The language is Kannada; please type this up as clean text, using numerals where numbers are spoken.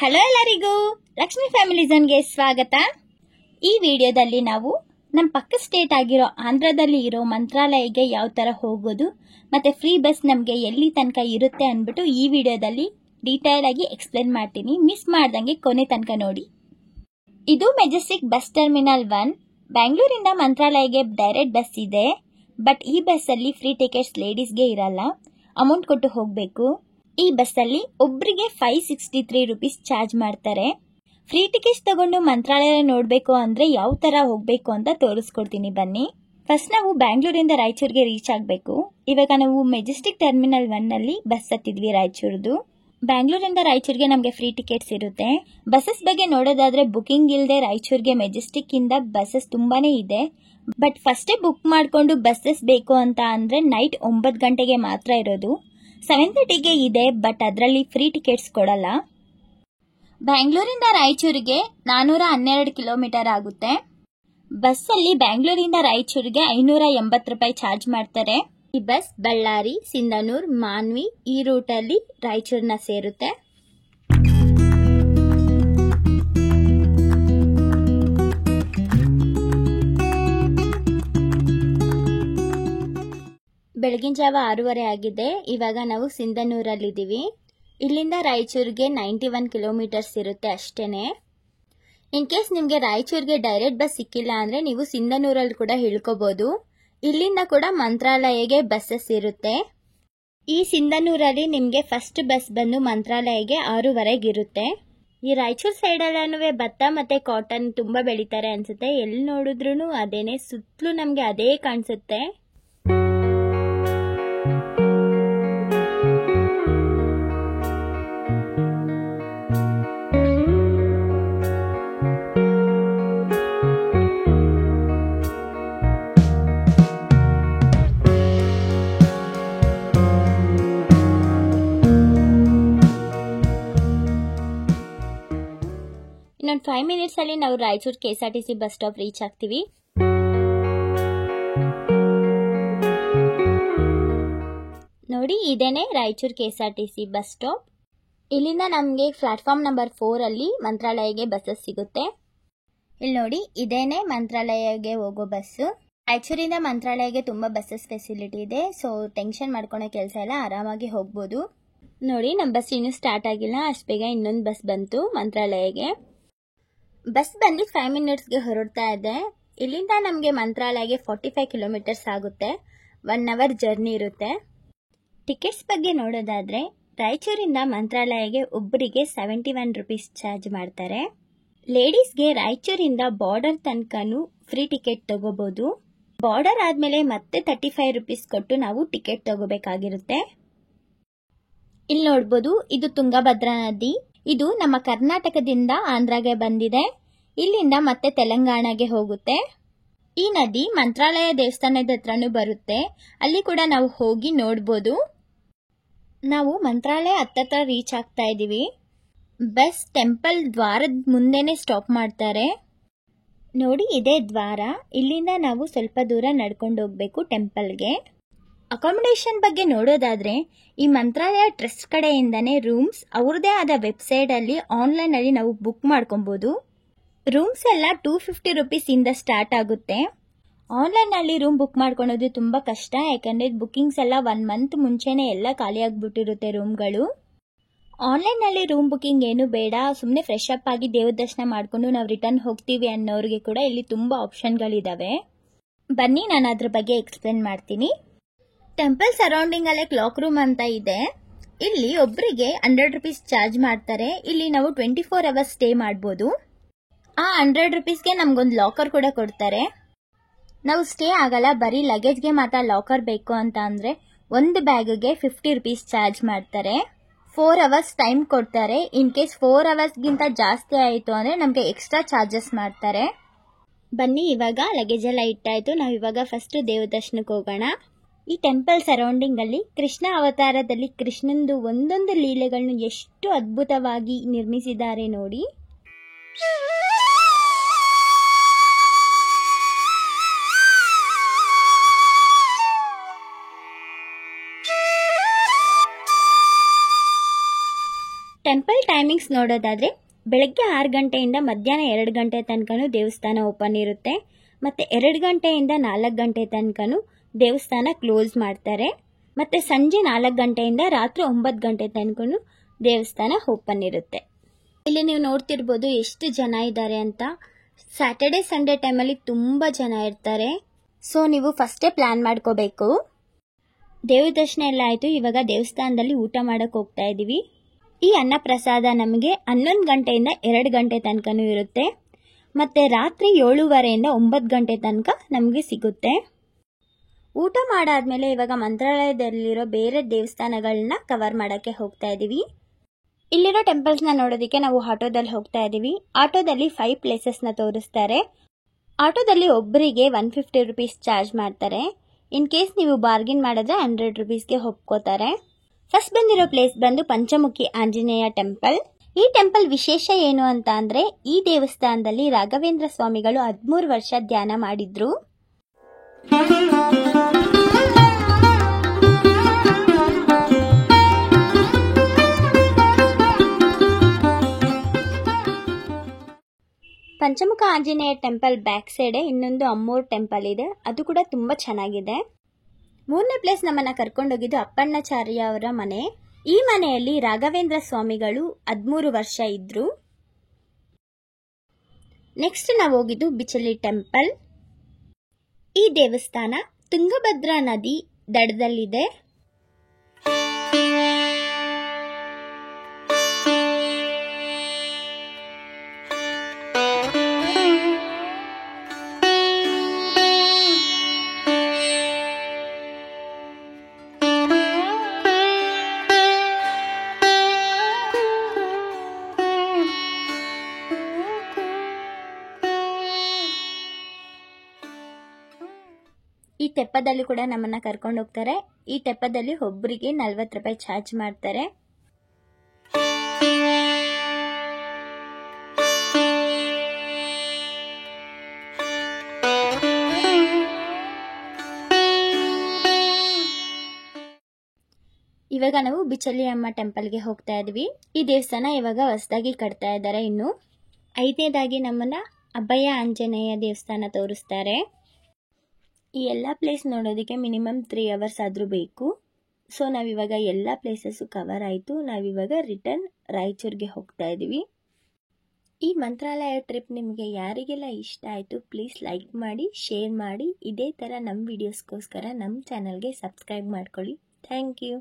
ಹಲೋ ಎಲ್ಲರಿಗೂ, ಲಕ್ಷ್ಮಿ ಫ್ಯಾಮಿಲಿ ಝೋನ್ಗೆ ಸ್ವಾಗತ. ಈ ವಿಡಿಯೋದಲ್ಲಿ ನಾವು ನಮ್ಮ ಪಕ್ಕ ಸ್ಟೇಟ್ ಆಗಿರೋ ಆಂಧ್ರದಲ್ಲಿ ಇರೋ ಮಂತ್ರಾಲಯಗೆ ಯಾವ ತರ ಹೋಗೋದು ಮತ್ತೆ ಫ್ರೀ ಬಸ್ ನಮಗೆ ಎಲ್ಲಿ ತನಕ ಇರುತ್ತೆ ಅಂದ್ಬಿಟ್ಟು ಈ ವಿಡಿಯೋದಲ್ಲಿ ಡೀಟೇಲ್ ಆಗಿ ಎಕ್ಸ್ಪ್ಲೇನ್ ಮಾಡ್ತೀನಿ. ಮಿಸ್ ಮಾಡ್ದಂಗೆ ಕೊನೆ ತನಕ ನೋಡಿ. ಇದು ಮೆಜೆಸ್ಟಿಕ್ ಬಸ್ ಟರ್ಮಿನಲ್ 1. ಬ್ಯಾಂಗ್ಳೂರಿಂದ ಮಂತ್ರಾಲಯಗೆ ಡೈರೆಕ್ಟ್ ಬಸ್ ಇದೆ. ಬಟ್ ಈ ಬಸ್ ಅಲ್ಲಿ ಫ್ರೀ ಟಿಕೆಟ್ಸ್ ಲೇಡೀಸ್ಗೆ ಇರಲ್ಲ, ಅಮೌಂಟ್ ಕೊಟ್ಟು ಹೋಗಬೇಕು. ಈ ಬಸ್ಸಲ್ಲಿ ಒಬ್ಬರಿಗೆ 563 ರೂಪೀಸ್ ಚಾರ್ಜ್ ಮಾಡ್ತಾರೆ. ಫ್ರೀ ಟಿಕೆಟ್ಸ್ ತಗೊಂಡು ಮಂತ್ರಾಲಯ ನೋಡಬೇಕು ಅಂದ್ರೆ ಯಾವ ತರ ಹೋಗಬೇಕು ಅಂತ ತೋರಿಸ್ಕೊಡ್ತೀನಿ ಬನ್ನಿ. ಫಸ್ಟ್ ನಾವು ಬ್ಯಾಂಗ್ಳೂರಿಂದ ರಾಯಚೂರಿಗೆ ರೀಚ್ ಆಗಬೇಕು. ಇವಾಗ ನಾವು ಮೆಜೆಸ್ಟಿಕ್ ಟರ್ಮಿನಲ್ 1 ಅಲ್ಲಿ ಬಸ್ ಹತ್ತಿದ್ವಿ ರಾಯಚೂರ್ದು. ಬ್ಯಾಂಗ್ಳೂರಿಂದ ರಾಯಚೂರಿಗೆ ನಮಗೆ ಫ್ರೀ ಟಿಕೆಟ್ಸ್ ಇರುತ್ತೆ. ಬಸ್ಸಸ್ ಬಗ್ಗೆ ನೋಡೋದಾದ್ರೆ ಬುಕಿಂಗ್ ಇಲ್ಲದೆ ರಾಯಚೂರಿಗೆ ಮೆಜೆಸ್ಟಿಕ್ ಇಂದ ಬಸ್ಸಸ್ ತುಂಬಾನೇ ಇದೆ. ಬಟ್ ಫಸ್ಟೇ ಬುಕ್ ಮಾಡ್ಕೊಂಡು ಬಸ್ಸಸ್ ಬೇಕು ಅಂತ ಅಂದ್ರೆ ನೈಟ್ 9 ಗಂಟೆಗೆ ಮಾತ್ರ ಇರೋದು. 7:30ಗೆ ಇದೆ, ಬಟ್ ಅದರಲ್ಲಿ ಫ್ರೀ ಟಿಕೆಟ್ಸ್ ಕೊಡಲ್ಲ. ಬ್ಯಾಂಗ್ಳೂರಿಂದ ರಾಯಚೂರಿಗೆ 412 ಕಿಲೋಮೀಟರ್ ಆಗುತ್ತೆ. ಬಸ್ಸಲ್ಲಿ ಬ್ಯಾಂಗ್ಳೂರಿಂದ ರಾಯಚೂರಿಗೆ 580 ರೂಪಾಯಿ ಚಾರ್ಜ್ ಮಾಡ್ತಾರೆ. ಈ ಬಸ್ ಬಳ್ಳಾರಿ, ಸಿಂಧನೂರ್, ಮಾನ್ವಿ ಈ ರೂಟಲ್ಲಿ ರಾಯಚೂರನ್ನ ಸೇರುತ್ತೆ. ಬೆಳಗಿನ ಜಾವ 6:30 ಆಗಿದೆ. ಇವಾಗ ನಾವು ಸಿಂಧನೂರಲ್ಲಿದ್ದೀವಿ. ಇಲ್ಲಿಂದ ರಾಯಚೂರಿಗೆ 91 ಕಿಲೋಮೀಟರ್ಸ್ ಇರುತ್ತೆ ಅಷ್ಟೇನೆ. ಇನ್ ಕೇಸ್ ನಿಮಗೆ ರಾಯಚೂರಿಗೆ ಡೈರೆಕ್ಟ್ ಬಸ್ ಸಿಕ್ಕಿಲ್ಲ ಅಂದ್ರೆ ನೀವು ಸಿಂಧನೂರಲ್ಲಿ ಕೂಡ ಇಳ್ಕೋಬಹುದು. ಇಲ್ಲಿಂದ ಕೂಡ ಮಂತ್ರಾಲಯಗೆ ಬಸ್ಸಸ್ ಇರುತ್ತೆ. ಈ ಸಿಂಧನೂರಲ್ಲಿ ನಿಮಗೆ ಫಸ್ಟ್ ಬಸ್ ಬಂದು ಮಂತ್ರಾಲಯಗೆ 6:30ಗೆ ಇರುತ್ತೆ. ಈ ರಾಯಚೂರು ಸೈಡ್ ಎಲ್ಲಾನು ಭತ್ತ ಮತ್ತೆ ಕಾಟನ್ ತುಂಬಾ ಬೆಳಿತಾರೆ ಅನ್ಸುತ್ತೆ. ಎಲ್ಲಿ ನೋಡಿದ್ರು ಅದೇನೆ, ಸುತ್ತಲೂ ನಮ್ಗೆ ಅದೇ ಕಾಣಿಸುತ್ತೆ. ಇನ್ನೊಂದು 5 ಮಿನಿಟ್ಸ್ ಅಲ್ಲಿ ನಾವು Raichur KSRTC bus stop reach ಆಗ್ತೀವಿ. ನೋಡಿ, ಇದೇನೆ ರಾಯಚೂರು KSRTC ಬಸ್ ಸ್ಟಾಪ್. ಇಲ್ಲಿಂದ ನಮಗೆ ಪ್ಲಾಟ್ಫಾರ್ಮ್ ನಂಬರ್ 4 ಅಲ್ಲಿ ಮಂತ್ರಾಲಯಗೆ ಬಸ್ಸಸ್ ಸಿಗುತ್ತೆ. ಇಲ್ಲಿ ನೋಡಿ, ಇದೇನೆ ಮಂತ್ರಾಲಯಗೆ ಹೋಗೋ ಬಸ್ಸು. ರಾಯಚೂರಿಂದ ಮಂತ್ರಾಲಯಗೆ ತುಂಬಾ ಬಸ್ಸಸ್ ಫೆಸಿಲಿಟಿ ಇದೆ, ಸೊ ಟೆನ್ಷನ್ ಮಾಡ್ಕೊಳೋ ಕೆಲಸ ಇಲ್ಲ, ಆರಾಮಾಗಿ ಹೋಗ್ಬೋದು. ನೋಡಿ, ನಮ್ಮ ಬಸ್ ಇನ್ನೂ ಸ್ಟಾರ್ಟ್ ಆಗಿಲ್ಲ, ಅಷ್ಟು ಬೇಗ ಇನ್ನೊಂದು ಬಸ್ ಬಂತು ಮಂತ್ರಾಲಯಗೆ. ಬಸ್ ಬಂದು 5 ಮಿನಿಟ್ಸ್ಗೆ ಹೊರಡ್ತಾ ಇದೆ. ಇಲ್ಲಿಂದ ನಮಗೆ ಮಂತ್ರಾಲಯಗೆ 45 ಕಿಲೋಮೀಟರ್ಸ್ ಆಗುತ್ತೆ. 1 ಅವರ್ ಜರ್ನಿ ಇರುತ್ತೆ. ಟಿಕೆಟ್ಸ್ ಬಗ್ಗೆ ನೋಡೋದಾದ್ರೆ ರಾಯಚೂರಿಂದ ಮಂತ್ರಾಲಯಗೆ ಒಬ್ಬರಿಗೆ 71 ರೂಪೀಸ್ ಚಾರ್ಜ್ ಮಾಡ್ತಾರೆ. ಲೇಡೀಸ್ಗೆ ರಾಯಚೂರಿಂದ ಬಾರ್ಡರ್ ತನಕನೂ ಫ್ರೀ ಟಿಕೆಟ್ ತಗೋಬಹುದು. ಬಾರ್ಡರ್ ಆದ್ಮೇಲೆ ಮತ್ತೆ 35 ರೂಪೀಸ್ ಕೊಟ್ಟು ನಾವು ಟಿಕೆಟ್ ತಗೋಬೇಕಾಗಿರುತ್ತೆ. ಇಲ್ಲಿ ನೋಡ್ಬೋದು, ಇದು ತುಂಗಭದ್ರಾ ನದಿ. ಇದು ನಮ್ಮ ಕರ್ನಾಟಕದಿಂದ ಆಂಧ್ರಗೆ ಬಂದಿದೆ. ಇಲ್ಲಿಂದ ಮತ್ತೆ ತೆಲಂಗಾಣಗೆ ಹೋಗುತ್ತೆ. ಈ ನದಿ ಮಂತ್ರಾಲಯ ದೇವಸ್ಥಾನದ ಹತ್ರನೂ ಬರುತ್ತೆ. ಅಲ್ಲಿ ಕೂಡ ನಾವು ಹೋಗಿ ನೋಡ್ಬೋದು. ನಾವು ಮಂತ್ರಾಲಯ ಹತ್ತತ್ರ ರೀಚ್ ಆಗ್ತಾ ಇದೀವಿ. ಬಸ್ ಟೆಂಪಲ್ ದ್ವಾರದ ಮುಂದೆನೆ ಸ್ಟಾಪ್ ಮಾಡ್ತಾರೆ. ನೋಡಿ, ಇದೇ ದ್ವಾರ. ಇಲ್ಲಿಂದ ನಾವು ಸ್ವಲ್ಪ ದೂರ ನಡ್ಕೊಂಡು ಹೋಗ್ಬೇಕು ಟೆಂಪಲ್ಗೆ. ಅಕಾಮಿಡೇಷನ್ ಬಗ್ಗೆ ನೋಡೋದಾದ್ರೆ ಈ ಮಂತ್ರಾಲಯ ಟ್ರಸ್ಟ್ ಕಡೆಯಿಂದಾನೇ ರೂಮ್ಸ್ ಅವ್ರದೇ ಆದ ವೆಬ್ಸೈಟ್ ಅಲ್ಲಿ ಆನ್ಲೈನ್ ಅಲ್ಲಿ ನಾವು ಬುಕ್ ಮಾಡ್ಕೊಬಹುದು. ರೂಮ್ಸ್ ಎಲ್ಲ 250 ರೂಪೀಸ್ ಇಂದ ಸ್ಟಾರ್ಟ್ ಆಗುತ್ತೆ. ಆನ್ಲೈನ್ ಅಲ್ಲಿ ರೂಮ್ ಬುಕ್ ಮಾಡ್ಕೊಳೋದು ತುಂಬಾ ಕಷ್ಟ, ಯಾಕಂದ್ರೆ ಬುಕಿಂಗ್ಸ್ ಎಲ್ಲ 1 ಮಂತ್ ಮುಂಚೆನೆ ಎಲ್ಲ ಖಾಲಿ ಆಗ್ಬಿಟ್ಟಿರುತ್ತೆ ರೂಮ್ಗಳು. ಆನ್ಲೈನ್ ಅಲ್ಲಿ ರೂಮ್ ಬುಕಿಂಗ್ ಏನು ಬೇಡ, ಸುಮ್ಮನೆ ಫ್ರೆಶ್ ಅಪ್ ಆಗಿ ದೇವ್ರ ದರ್ಶನ ಮಾಡ್ಕೊಂಡು ನಾವು ರಿಟರ್ನ್ ಹೋಗ್ತೀವಿ ಅನ್ನೋರಿಗೆ ಕೂಡ ಇಲ್ಲಿ ತುಂಬಾ ಆಪ್ಷನ್ಗಳಿದಾವೆ. ಬನ್ನಿ, ನಾನು ಅದ್ರ ಬಗ್ಗೆ ಎಕ್ಸ್ಪ್ಲೇನ್ ಮಾಡ್ತೀನಿ. ಟೆಂಪಲ್ ಸರೌಂಡಿಂಗ್ ಅಲ್ಲೇ ಕ್ಲಾಕ್ ರೂಮ್ ಅಂತ ಇದೆ. ಇಲ್ಲಿ ಒಬ್ಬರಿಗೆ 100 ರೂಪೀಸ್ ಚಾರ್ಜ್ ಮಾಡ್ತಾರೆ. ಇಲ್ಲಿ ನಾವು 24 ಅವರ್ಸ್ ಸ್ಟೇ ಮಾಡಬಹುದು. ಆ 100 ರೂಪೀಸ್ಗೆ ನಮ್ಗೊಂದು ಲಾಕರ್ ಕೂಡ ಕೊಡ್ತಾರೆ. ನಾವು ಸ್ಟೇ ಆಗಲ್ಲ, ಬರೀ ಲಗೇಜ್ಗೆ ಮಾತ್ರ ಲಾಕರ್ ಬೇಕು ಅಂತ ಅಂದ್ರೆ ಒಂದು ಬ್ಯಾಗ್ಗೆ 50 ರೂಪೀಸ್ ಚಾರ್ಜ್ ಮಾಡ್ತಾರೆ. 4 ಅವರ್ಸ್ ಟೈಮ್ ಕೊಡ್ತಾರೆ. ಇನ್ ಕೇಸ್ 4 ಅವರ್ಸ್ಗಿಂತ ಜಾಸ್ತಿ ಆಯಿತು ಅಂದ್ರೆ ನಮಗೆ ಎಕ್ಸ್ಟ್ರಾ ಚಾರ್ಜಸ್ ಮಾಡ್ತಾರೆ. ಬನ್ನಿ, ಇವಾಗ ಲಗೇಜ್ ಎಲ್ಲ ಇಟ್ಟಾಯ್ತು. ನಾವು ಇವಾಗ ಫಸ್ಟ್ ದೇವ ದರ್ಶನಕ್ಕೆ ಹೋಗೋಣ. ಈ ಟೆಂಪಲ್ ಸರೌಂಡಿಂಗ್ ಅಲ್ಲಿ ಕೃಷ್ಣ ಅವತಾರದಲ್ಲಿ ಕೃಷ್ಣಂದು ಒಂದೊಂದು ಲೀಲೆಗಳನ್ನು ಎಷ್ಟು ಅದ್ಭುತವಾಗಿ ನಿರ್ಮಿಸಿದ್ದಾರೆ ನೋಡಿ. ಟೆಂಪಲ್ ಟೈಮಿಂಗ್ಸ್ ನೋಡೋದಾದರೆ ಬೆಳಗ್ಗೆ 6 ಗಂಟೆಯಿಂದ ಮಧ್ಯಾಹ್ನ 2 ಗಂಟೆ ತನಕನೂ ದೇವಸ್ಥಾನ ಓಪನ್ ಇರುತ್ತೆ. ಮತ್ತು 2 ಗಂಟೆಯಿಂದ 4 ಗಂಟೆ ತನಕನೂ ದೇವಸ್ಥಾನ ಕ್ಲೋಸ್ ಮಾಡ್ತಾರೆ. ಮತ್ತು ಸಂಜೆ 4 ಗಂಟೆಯಿಂದ ರಾತ್ರಿ 9 ಗಂಟೆ ತನಕನೂ ದೇವಸ್ಥಾನ ಓಪನ್ ಇರುತ್ತೆ. ಇಲ್ಲಿ ನೀವು ನೋಡ್ತಿರ್ಬೋದು ಎಷ್ಟು ಜನ ಇದ್ದಾರೆ ಅಂತ. ಸ್ಯಾಟರ್ಡೆ ಸಂಡೇ ಟೈಮಲ್ಲಿ ತುಂಬ ಜನ ಇರ್ತಾರೆ. ಸೊ ನೀವು ಫಸ್ಟೇ ಪ್ಲ್ಯಾನ್ ಮಾಡ್ಕೋಬೇಕು. ದೇವ್ರ ದರ್ಶನ ಎಲ್ಲ ಆಯಿತು. ಇವಾಗ ದೇವಸ್ಥಾನದಲ್ಲಿ ಊಟ ಮಾಡೋಕ್ಕೆ ಹೋಗ್ತಾ ಇದ್ದೀವಿ. ಈ ಅನ್ನ ಪ್ರಸಾದ ನಮಗೆ 11 ಗಂಟೆಯಿಂದ 2 ಗಂಟೆ ತನಕನೂ ಇರುತ್ತೆ. ಮತ್ತು ರಾತ್ರಿ 7:30ಯಿಂದ 9 ಗಂಟೆ ತನಕ ನಮಗೆ ಸಿಗುತ್ತೆ. ಊಟ ಮಾಡಾದ್ಮೇಲೆ ಇವಾಗ ಮಂತ್ರಾಲಯದಲ್ಲಿರೋ ಬೇರೆ ದೇವಸ್ಥಾನಗಳನ್ನ ಕವರ್ ಮಾಡೋಕ್ಕೆ ಹೋಗ್ತಾ ಇದ್ದೀವಿ. ಇಲ್ಲಿರೋ ಟೆಂಪಲ್ಸ್ನ ನೋಡೋದಕ್ಕೆ ನಾವು ಆಟೋದಲ್ಲಿ ಹೋಗ್ತಾ ಇದ್ದೀವಿ. ಆಟೋದಲ್ಲಿ 5 ಪ್ಲೇಸಸ್ನ ತೋರಿಸ್ತಾರೆ. ಆಟೋದಲ್ಲಿ ಒಬ್ಬರಿಗೆ 150 ರುಪೀಸ್ ಚಾರ್ಜ್ ಮಾಡ್ತಾರೆ. ಇನ್ ಕೇಸ್ ನೀವು ಬಾರ್ಗಿನ್ ಮಾಡಿದ್ರೆ 100 ರುಪೀಸ್ಗೆ ಒಪ್ಕೋತಾರೆ. ಫಸ್ಟ್ ಬಂದಿರೋ ಪ್ಲೇಸ್ ಬಂದು ಪಂಚಮುಖಿ ಆಂಜನೇಯ ಟೆಂಪಲ್. ಈ ಟೆಂಪಲ್ ವಿಶೇಷ ಏನು ಅಂತ ಅಂದರೆ ಈ ದೇವಸ್ಥಾನದಲ್ಲಿ ರಾಘವೇಂದ್ರ ಸ್ವಾಮಿಗಳು 13 ವರ್ಷ ಧ್ಯಾನ ಮಾಡಿದ್ರು. ಪಂಚಮುಖ ಆಂಜನೇಯ ಟೆಂಪಲ್ ಬ್ಯಾಕ್ ಸೈಡೆ ಇನ್ನೊಂದು ಅಮ್ಮೋರ್ ಟೆಂಪಲ್ ಇದೆ. ಅದು ಕೂಡ ತುಂಬ ಚೆನ್ನಾಗಿದೆ. 3ನೇ ಪ್ಲೇಸ್ ನಮ್ಮನ್ನು ಕರ್ಕೊಂಡೋಗಿದ್ದು ಅಪ್ಪಣ್ಣಾಚಾರ್ಯ ಅವರ ಮನೆ. ಈ ಮನೆಯಲ್ಲಿ ರಾಘವೇಂದ್ರ ಸ್ವಾಮಿಗಳು 13 ವರ್ಷ ಇದ್ರು. ನೆಕ್ಸ್ಟ್ ನಾವು ಹೋಗಿದ್ದು ಬಿಚಲಿ ಟೆಂಪಲ್. ಈ ದೇವಸ್ಥಾನ ತುಂಗಭದ್ರಾ ನದಿ ದಡದಲ್ಲಿದೆ. ಈ ತೆಪ್ಪದಲ್ಲಿ ಕೂಡ ನಮ್ಮನ್ನ ಕರ್ಕೊಂಡು ಹೋಗ್ತಾರೆ. ಈ ತೆಪ್ಪದಲ್ಲಿ ಒಬ್ಬರಿಗೆ 40 ರೂಪಾಯಿ ಚಾರ್ಜ್ ಮಾಡ್ತಾರೆ. ಇವಾಗ ನಾವು ಬಿಚಲಿ ಅಮ್ಮ ಟೆಂಪಲ್ಗೆ ಹೋಗ್ತಾ ಇದ್ವಿ. ಈ ದೇವಸ್ಥಾನ ಇವಾಗ ಹೊಸದಾಗಿ ಕಟ್ತಾ ಇದ್ದಾರೆ. ಇನ್ನು 5ನೇದಾಗಿ ನಮ್ಮನ್ನ ಅಭಯ ಆಂಜನೇಯ ದೇವಸ್ಥಾನ ತೋರಿಸ್ತಾರೆ. ಈ ಎಲ್ಲ ಪ್ಲೇಸ್ ನೋಡೋದಕ್ಕೆ ಮಿನಿಮಮ್ 3 ಅವರ್ಸ್ ಆದರೂ ಬೇಕು. ಸೊ ನಾವಿವಾಗ ಎಲ್ಲ ಪ್ಲೇಸಸ್ಸು ಕವರ್ ಆಯಿತು. ನಾವಿವಾಗ ರಿಟರ್ನ್ ರಾಯಚೂರಿಗೆ ಹೋಗ್ತಾ ಇದ್ದೀವಿ. ಈ ಮಂತ್ರಾಲಯ ಟ್ರಿಪ್ ನಿಮಗೆ ಯಾರಿಗೆಲ್ಲ ಇಷ್ಟ ಆಯಿತು ಪ್ಲೀಸ್ ಲೈಕ್ ಮಾಡಿ, ಶೇರ್ ಮಾಡಿ. ಇದೇ ಥರ ನಮ್ಮ ವೀಡಿಯೋಸ್ಗೋಸ್ಕರ ನಮ್ಮ ಚಾನಲ್ಗೆ ಸಬ್ಸ್ಕ್ರೈಬ್ ಮಾಡ್ಕೊಳ್ಳಿ. Thank you.